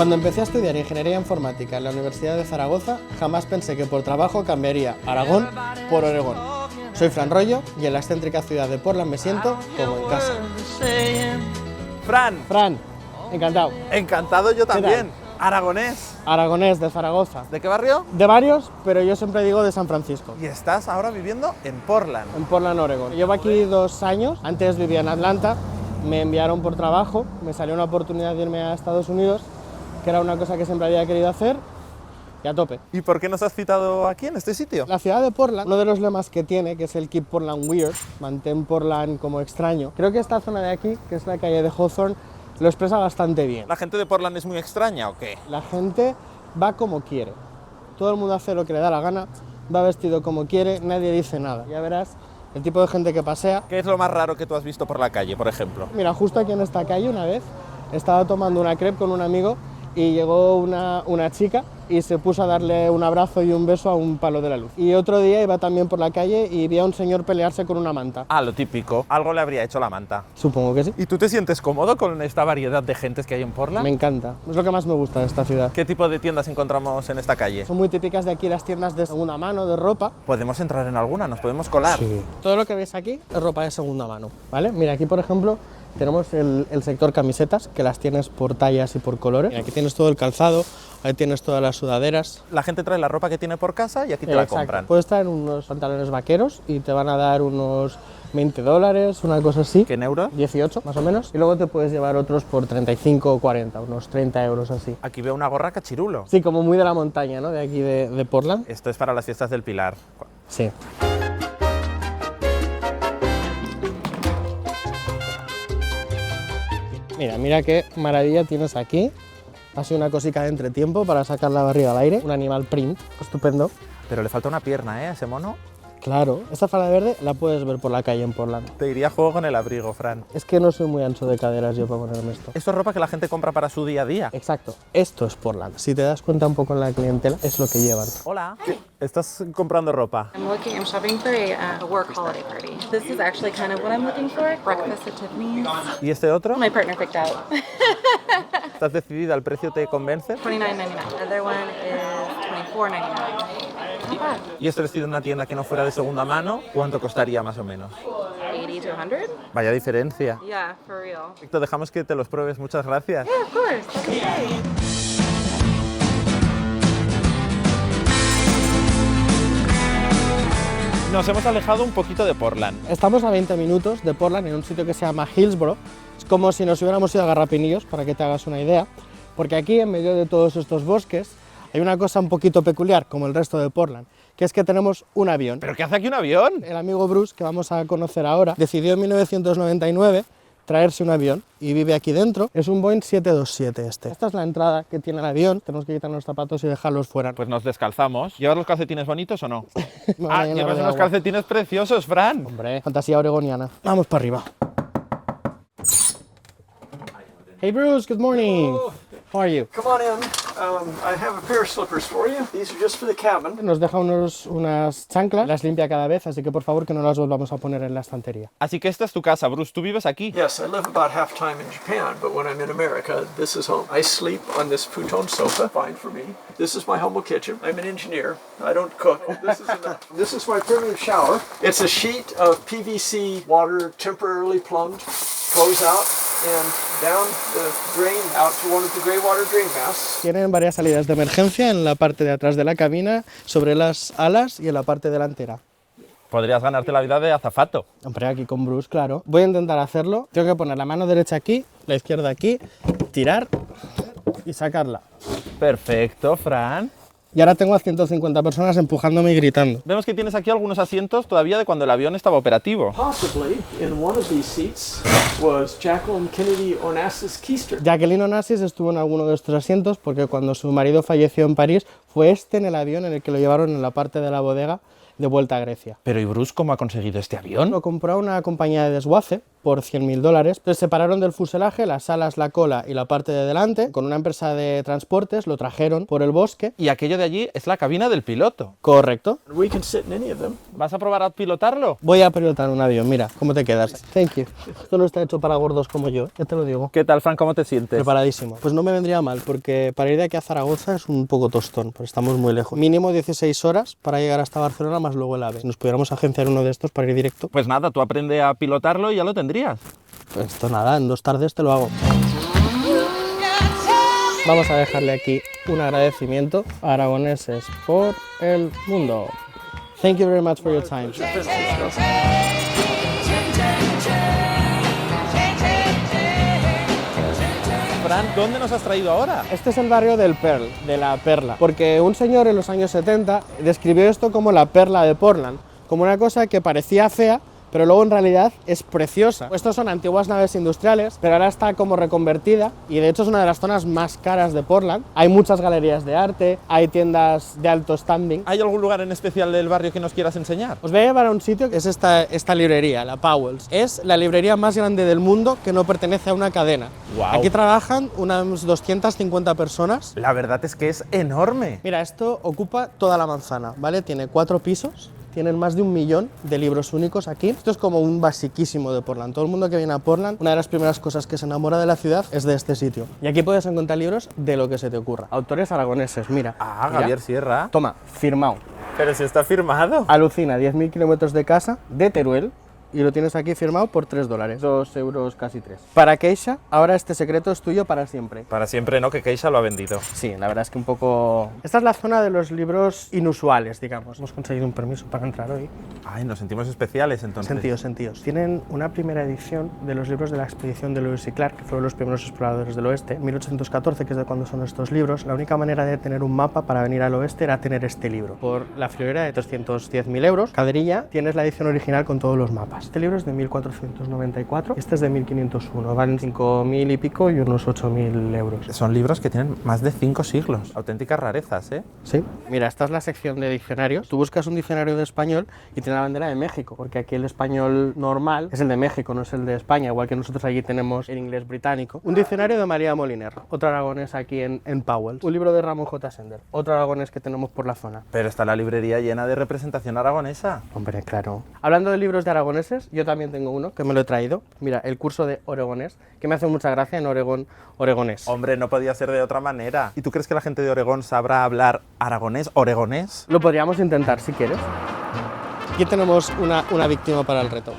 Cuando empecé a estudiar Ingeniería Informática en la Universidad de Zaragoza, jamás pensé que por trabajo cambiaría Aragón por Oregón. Soy Fran Rollo y en la excéntrica ciudad de Portland me siento como en casa. Fran, Encantado. encantado yo también. Aragonés. Aragonés de Zaragoza. ¿De qué barrio? De varios, pero yo siempre digo de San Francisco. Y estás ahora viviendo en Portland. En Portland, Oregón. Llevo aquí 2 años, antes vivía en Atlanta, me enviaron por trabajo, me salió una oportunidad de irme a Estados Unidos, que era una cosa que siempre había querido hacer, y a tope. ¿Y por qué nos has citado aquí, en este sitio? La ciudad de Portland, uno de los lemas que tiene, que es el Keep Portland Weird, mantén Portland como extraño, creo que esta zona de aquí, que es la calle de Hawthorne, lo expresa bastante bien. ¿La gente de Portland es muy extraña o qué? La gente va como quiere, todo el mundo hace lo que le da la gana, va vestido como quiere, nadie dice nada. Ya verás el tipo de gente que pasea. ¿Qué es lo más raro que tú has visto por la calle, por ejemplo? Mira, justo aquí en esta calle una vez estaba tomando una crepe con un amigo y llegó una chica y se puso a darle un abrazo y un beso a un palo de la luz. Y otro día iba también por la calle y vi a un señor pelearse con una manta. Ah, lo típico. Algo le habría hecho la manta. Supongo que sí. ¿Y tú te sientes cómodo con esta variedad de gentes que hay en Portland? Me encanta, es lo que más me gusta de esta ciudad. ¿Qué tipo de tiendas encontramos en esta calle? Son muy típicas de aquí las tiendas de segunda mano, de ropa. ¿Podemos entrar en alguna? ¿Nos podemos colar? Sí. Todo lo que ves aquí es ropa de segunda mano, ¿vale? Mira, aquí por ejemplo tenemos el sector camisetas, que las tienes por tallas y por colores. Mira, aquí tienes todo el calzado, ahí tienes todas las sudaderas. La gente trae la ropa que tiene por casa y aquí te la compran. Puedes traer unos pantalones vaqueros y te van a dar unos $20, una cosa así. ¿Qué en euros? 18 más o menos. Y luego te puedes llevar otros por 35 o 40, unos 30 euros así. Aquí veo una gorra cachirulo. Sí, como muy de la montaña, ¿no? De aquí de Portland. Esto es para las fiestas del Pilar. Sí. Mira qué maravilla tienes aquí. Ha sido una cosica de entretiempo para sacar la barriga al aire. Un animal print, estupendo. Pero le falta una pierna, ¿eh? A ese mono. Claro, esta falda verde la puedes ver por la calle en Portland. Te iría a juego con el abrigo, Fran. Es que no soy muy ancho de caderas yo para ponerme esto. Esto es ropa que la gente compra para su día a día. Exacto, esto es Portland. Si te das cuenta un poco en la clientela, es lo que llevan. Hola. ¿Estás comprando ropa? I'm shopping for a work holiday party. This is actually kind of what I'm looking for. Breakfast at Tiffany's. ¿Y este otro? My partner picked out. ¿Estás decidida? ¿El precio te convence? $29.99. The other one is $24.99. ¿Y este vestido en una tienda que no fuera de segunda mano, cuánto costaría más o menos? 80 to 100? Vaya diferencia. Yeah, for real. Perfecto, dejamos que te los pruebes. Muchas gracias. Yeah, of course. That's okay. Nos hemos alejado un poquito de Portland. Estamos a 20 minutos de Portland en un sitio que se llama Hillsborough. Es como si nos hubiéramos ido a Garrapinillos, para que te hagas una idea, porque aquí en medio de todos estos bosques hay una cosa un poquito peculiar, como el resto de Portland, que es que tenemos un avión. ¿Pero qué hace aquí un avión? El amigo Bruce, que vamos a conocer ahora, decidió en 1999 traerse un avión y vive aquí dentro. Es un Boeing 727 este. Esta es la entrada que tiene el avión. Tenemos que quitarnos los zapatos y dejarlos fuera. Pues nos descalzamos. ¿Llevas los calcetines bonitos o no? Me van a llenar Llevas de unos agua. calcetines preciosos, Fran. Hombre, fantasía oregoniana. Vamos para arriba. Hey Bruce, good morning. How are you? Come on in. I have a pair of slippers for you. These are just for the cabin. Nos deja unas chanclas, las limpia cada vez, así que por favor que no las volvamos a poner en la estantería. Así que esta es tu casa, Bruce. ¿Tú vives aquí? Yes, I live about half time in Japan, but when I'm in America, this is home. I sleep on this futon sofa, fine for me. This is my humble kitchen. I'm an engineer. I don't cook. This is enough. This is my primitive shower. It's a sheet of PVC water temporarily plumbed, flows out and down the drain out to one of the grey water drain baths. Tienen varias salidas de emergencia en la parte de atrás de la cabina, sobre las alas y en la parte delantera. Podrías ganarte la vida de azafato. Hombre, aquí con Bruce, claro. Voy a intentar hacerlo. Tengo que poner la mano derecha aquí, la izquierda aquí, tirar y sacarla. Perfecto, Fran. Y ahora tengo a 150 personas empujándome y gritando. Vemos que tienes aquí algunos asientos todavía de cuando el avión estaba operativo. Possibly in one of these seats was Jacqueline Kennedy Onassis Keister. Jacqueline Onassis estuvo en alguno de estos asientos porque cuando su marido falleció en París fue este en el avión en el que lo llevaron en la parte de la bodega de vuelta a Grecia. Pero ¿y Bruce cómo ha conseguido este avión? Lo compró una compañía de desguace por $100.000. Entonces separaron del fuselaje las alas, la cola y la parte de delante. Con una empresa de transportes lo trajeron por el bosque. Y aquello de allí es la cabina del piloto. Correcto. We can sit in any of them. ¿Vas a probar a pilotarlo? Voy a pilotar un avión, mira, ¿cómo te quedas? Thank you. Esto no está hecho para gordos como yo, ya te lo digo. ¿Qué tal, Fran? ¿Cómo te sientes? Preparadísimo. Pues no me vendría mal, porque para ir de aquí a Zaragoza es un poco tostón, porque estamos muy lejos. Mínimo 16 horas para llegar hasta Barcelona, más luego el AVE. Si nos pudiéramos agenciar uno de estos para ir directo, Pues nada, tú aprende a pilotarlo y ya lo tendrías. pues esto nada, en 2 tardes te lo hago. Vamos a dejarle aquí un agradecimiento a Aragoneses por el mundo. Thank you very much for your time. Fran, ¿dónde nos has traído ahora? Este es el barrio del Pearl, de la Perla, porque un señor en los años 70 describió esto como la perla de Portland, como una cosa que parecía fea, pero luego en realidad es preciosa. Estos son antiguas naves industriales, pero ahora está como reconvertida y de hecho es una de las zonas más caras de Portland. Hay muchas galerías de arte, hay tiendas de alto standing. ¿Hay algún lugar en especial del barrio que nos quieras enseñar? Os voy a llevar a un sitio que es esta librería, la Powell's. Es la librería más grande del mundo que no pertenece a una cadena. Guau. Aquí trabajan unas 250 personas. La verdad es que es enorme. Mira, esto ocupa toda la manzana, ¿vale? Tiene 4 pisos. Tienen más de 1 millón de libros únicos aquí. Esto es como un basiquísimo de Portland. Todo el mundo que viene a Portland, una de las primeras cosas que se enamora de la ciudad es de este sitio. Y aquí puedes encontrar libros de lo que se te ocurra. Autores aragoneses, mira. Ah, Mira. Javier Sierra. Toma, firmado. Pero si está firmado. Alucina, 10.000 kilómetros de casa, de Teruel, y lo tienes aquí firmado por $3, 2 euros casi 3. Para Keisha, ahora este secreto es tuyo para siempre. Para siempre no, que Keisha lo ha vendido. Sí, la verdad es que un poco... Esta es la zona de los libros inusuales, digamos. Hemos conseguido un permiso para entrar hoy. Ay, nos sentimos especiales entonces. Sentidos. Tienen una primera edición de los libros de la expedición de Lewis y Clark, que fueron los primeros exploradores del oeste, 1814, que es de cuando son estos libros. La única manera de tener un mapa para venir al oeste era tener este libro. Por la friolera de 310.000 euros, Caderilla, tienes la edición original con todos los mapas. Este libro es de 1494, este es de 1501, valen 5.000 y pico y unos 8.000 euros. Son libros que tienen más de 5 siglos. Auténticas rarezas, ¿eh? Sí. Mira, esta es la sección de diccionarios. Tú buscas un diccionario de español y tiene la bandera de México, porque aquí el español normal es el de México, no es el de España, igual que nosotros allí tenemos el inglés británico. Un diccionario de María Moliner, otro aragonés aquí en Powell. Un libro de Ramón J. Sender, otro aragonés que tenemos por la zona. Pero está la librería llena de representación aragonesa. Hombre, claro. Hablando de libros de aragoneses, yo también tengo uno que me lo he traído. Mira, el curso de oregonés, que me hace mucha gracia en Oregón, oregonés. Hombre, no podía ser de otra manera. ¿Y tú crees que la gente de Oregón sabrá hablar aragonés, oregonés? Lo podríamos intentar si quieres. Aquí tenemos una víctima para el reto.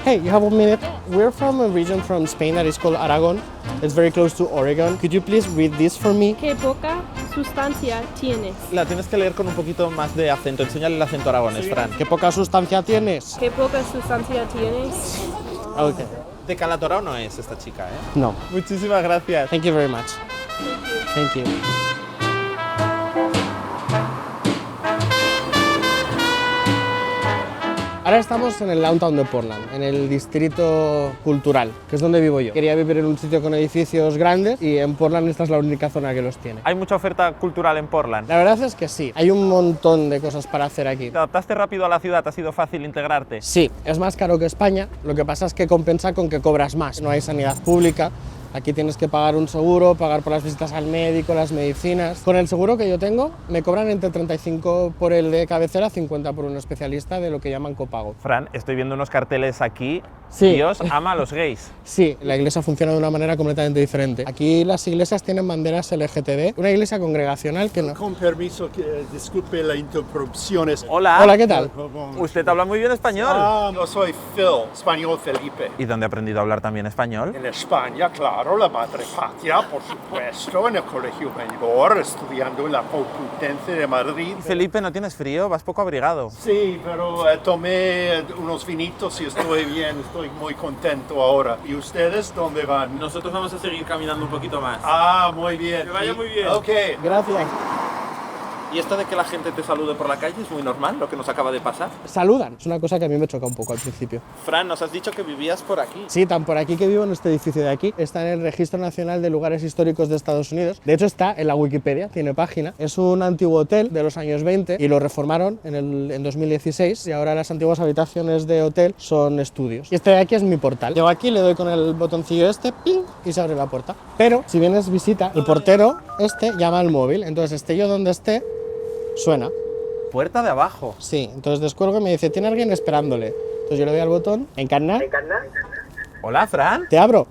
Hey, you have 1 minute? We're from a region from Spain that is called Aragon. It's very close to Oregon. Could you please read this for me? Qué poca sustancia tienes. La tienes que leer con un poquito más de acento. Enséñale el acento aragonés, Fran. ¿Qué poca sustancia tienes? Qué poca sustancia tienes. Ok. De Calatorao no es esta chica, ¿eh? No. Muchísimas gracias. Thank you very much. Thank you. Ahora estamos en el downtown de Portland, en el distrito cultural, que es donde vivo yo. Quería vivir en un sitio con edificios grandes y en Portland esta es la única zona que los tiene. ¿Hay mucha oferta cultural en Portland? La verdad es que sí, hay un montón de cosas para hacer aquí. ¿Te adaptaste rápido a la ciudad? ¿Ha sido fácil integrarte? Sí, es más caro que España, lo que pasa es que compensa con que cobras más. No hay sanidad pública. Aquí tienes que pagar un seguro, pagar por las visitas al médico, las medicinas. Con el seguro que yo tengo, me cobran entre 35 por el de cabecera, 50 por un especialista de lo que llaman copago. Fran, estoy viendo unos carteles aquí. Sí. Dios ama a los gays. Sí, la iglesia funciona de una manera completamente diferente. Aquí las iglesias tienen banderas LGTB, una iglesia congregacional que no... Con permiso, disculpe la interrupción. Hola. Hola, ¿qué tal? Usted habla muy bien español. Yo soy Phil, español Felipe. ¿Y dónde ha aprendido a hablar también español? En España, claro, la madre patria, por supuesto, en el colegio mayor, estudiando en la Complutense de Madrid. Felipe, ¿no tienes frío? Vas poco abrigado. Sí, pero tomé unos vinitos y estoy bien, estoy muy contento ahora. ¿Y ustedes dónde van? Nosotros vamos a seguir caminando un poquito más. Ah, muy bien. Que vaya muy bien. Ok. Gracias. ¿Y esto de que la gente te salude por la calle es muy normal, lo que nos acaba de pasar? Saludan, es una cosa que a mí me choca un poco al principio. Fran, nos has dicho que vivías por aquí. Sí, tan por aquí que vivo en este edificio de aquí. Está en el Registro Nacional de Lugares Históricos de Estados Unidos. De hecho, está en la Wikipedia, tiene página. Es un antiguo hotel de los años 20 y lo reformaron en 2016 y ahora las antiguas habitaciones de hotel son estudios. Y este de aquí es mi portal. Llego aquí, le doy con el botoncillo este, ¡ping!, y se abre la puerta. Pero si vienes visita, el portero llama al móvil. Entonces, esté yo donde esté, suena. Puerta de abajo. Sí, entonces descuelgo y me dice, tiene alguien esperándole. Entonces yo le doy al botón, encarnar. Hola, Fran. Te abro.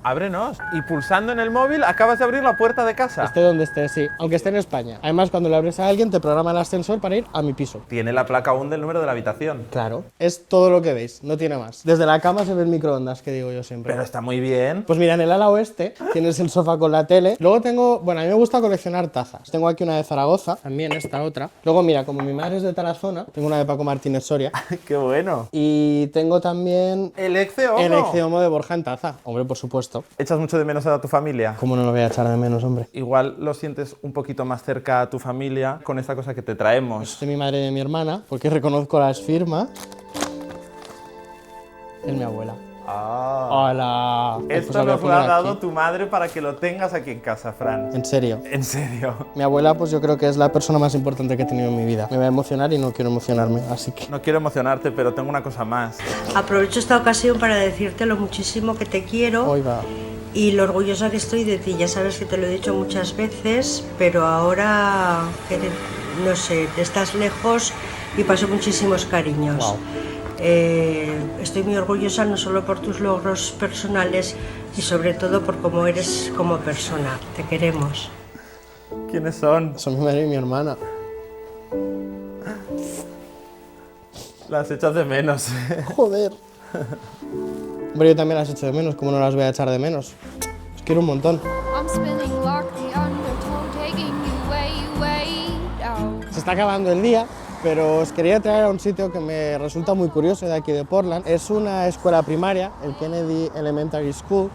Ábrenos. Y pulsando en el móvil acabas de abrir la puerta de casa. Esté donde esté, sí. Aunque esté en España. Además, cuando le abres a alguien, te programa el ascensor para ir a mi piso. Tiene la placa aún del número de la habitación. Claro. Es todo lo que veis, no tiene más. Desde la cama se ve el microondas, que digo yo siempre. Pero está muy bien. Pues mira, en el ala oeste tienes el sofá con la tele. Luego tengo, bueno, a mí me gusta coleccionar tazas. Tengo aquí una de Zaragoza, también esta otra. Luego mira, como mi madre es de Tarazona, tengo una de Paco Martínez Soria. ¡Qué bueno! Y tengo también El Ecce el Ecce Homo de Borja en taza. Hombre, por supuesto. ¿Echas mucho de menos a tu familia? ¿Cómo no lo voy a echar de menos, hombre? Igual lo sientes un poquito más cerca a tu familia con esta cosa que te traemos. De mi madre y de mi hermana, porque reconozco las firmas. Es mi abuela. Ah. ¡Hola! Pues Esto la voy a nos lo poner ha dado aquí. tu madre para que lo tengas aquí en casa, Fran. En serio. En serio. Mi abuela, pues yo creo que es la persona más importante que he tenido en mi vida. Me va a emocionar y no quiero emocionarme, así que... No quiero emocionarte, pero tengo una cosa más. Aprovecho esta ocasión para decirte lo muchísimo que te quiero Hoy va. y lo orgullosa que estoy de ti. Ya sabes que te lo he dicho muchas veces, pero ahora, no sé, estás lejos y paso muchísimos cariños. Wow. Estoy muy orgullosa no solo por tus logros personales y sobre todo por cómo eres como persona. Te queremos. ¿Quiénes son? Son mi madre y mi hermana. Las echas de menos. Joder. Hombre, yo también las echo de menos, ¿cómo no las voy a echar de menos? Os quiero un montón. I'm spinning like the undertow, taking you way, way down. Se está acabando el día, pero os quería traer a un sitio que me resulta muy curioso de aquí de Portland. Es una escuela primaria, el Kennedy Elementary School,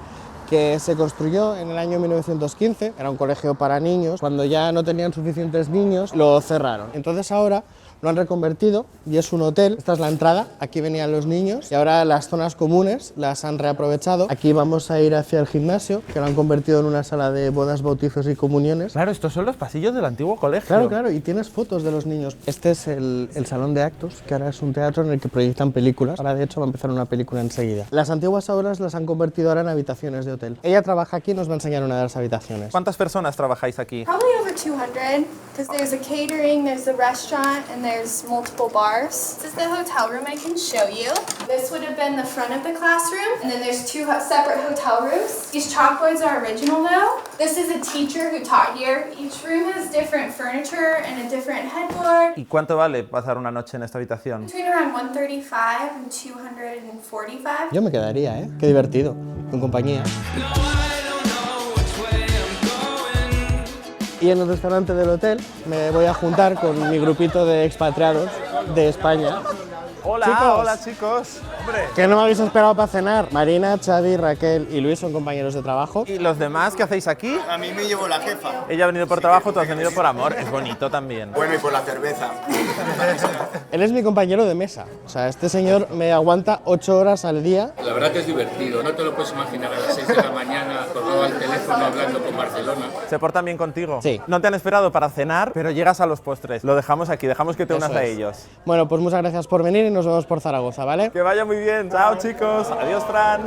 que se construyó en el año 1915, era un colegio para niños. Cuando ya no tenían suficientes niños, lo cerraron. Entonces ahora lo han reconvertido y es un hotel. Esta es la entrada, aquí venían los niños y ahora las zonas comunes las han reaprovechado. Aquí vamos a ir hacia el gimnasio, que lo han convertido en una sala de bodas, bautizos y comuniones. Claro, estos son los pasillos del antiguo colegio. Claro, claro, y tienes fotos de los niños. Este es el salón de actos, que ahora es un teatro en el que proyectan películas. Ahora, de hecho, va a empezar una película enseguida. Las antiguas aulas las han convertido ahora en habitaciones de hotel. Ella trabaja aquí y nos va a enseñar una de las habitaciones. ¿Cuántas personas trabajáis aquí? Probably over 200, because there's a catering, there's a restaurant, and there's multiple bars. This is the hotel room I can show you. This would have been the front of the classroom, and then there's two separate hotel rooms. These chalkboards are original though. This is a teacher who taught here. Each room has different furniture and a different headboard. ¿Y cuánto vale pasar una noche en esta habitación? Between around 135 and 245. Yo me quedaría, ¿eh? Qué divertido, con compañía. Y en el restaurante del hotel me voy a juntar con mi grupito de expatriados de España. Hola, Chicos. hola chicos. Hombre. ¿Qué no me habéis esperado para cenar? Marina, Xavi, Raquel y Luis son compañeros de trabajo. ¿Y los demás qué hacéis aquí? A mí me llevó la jefa. Ella ha venido por trabajo, tú has venido por amor. Es bonito también. Bueno, y por la cerveza. Él es mi compañero de mesa. O sea, este señor me aguanta 8 horas al día. La verdad que es divertido, no te lo puedes imaginar a las 6 de la mañana colgado al teléfono hablando con Barcelona. ¿Se portan bien contigo? Sí. No te han esperado para cenar, pero llegas a los postres. Lo dejamos aquí, dejamos que te unas Eso a es. ellos. Bueno, pues muchas gracias por venir y nos vemos por Zaragoza, ¿vale? Que vaya muy bien. Chao chicos. Adiós, Fran.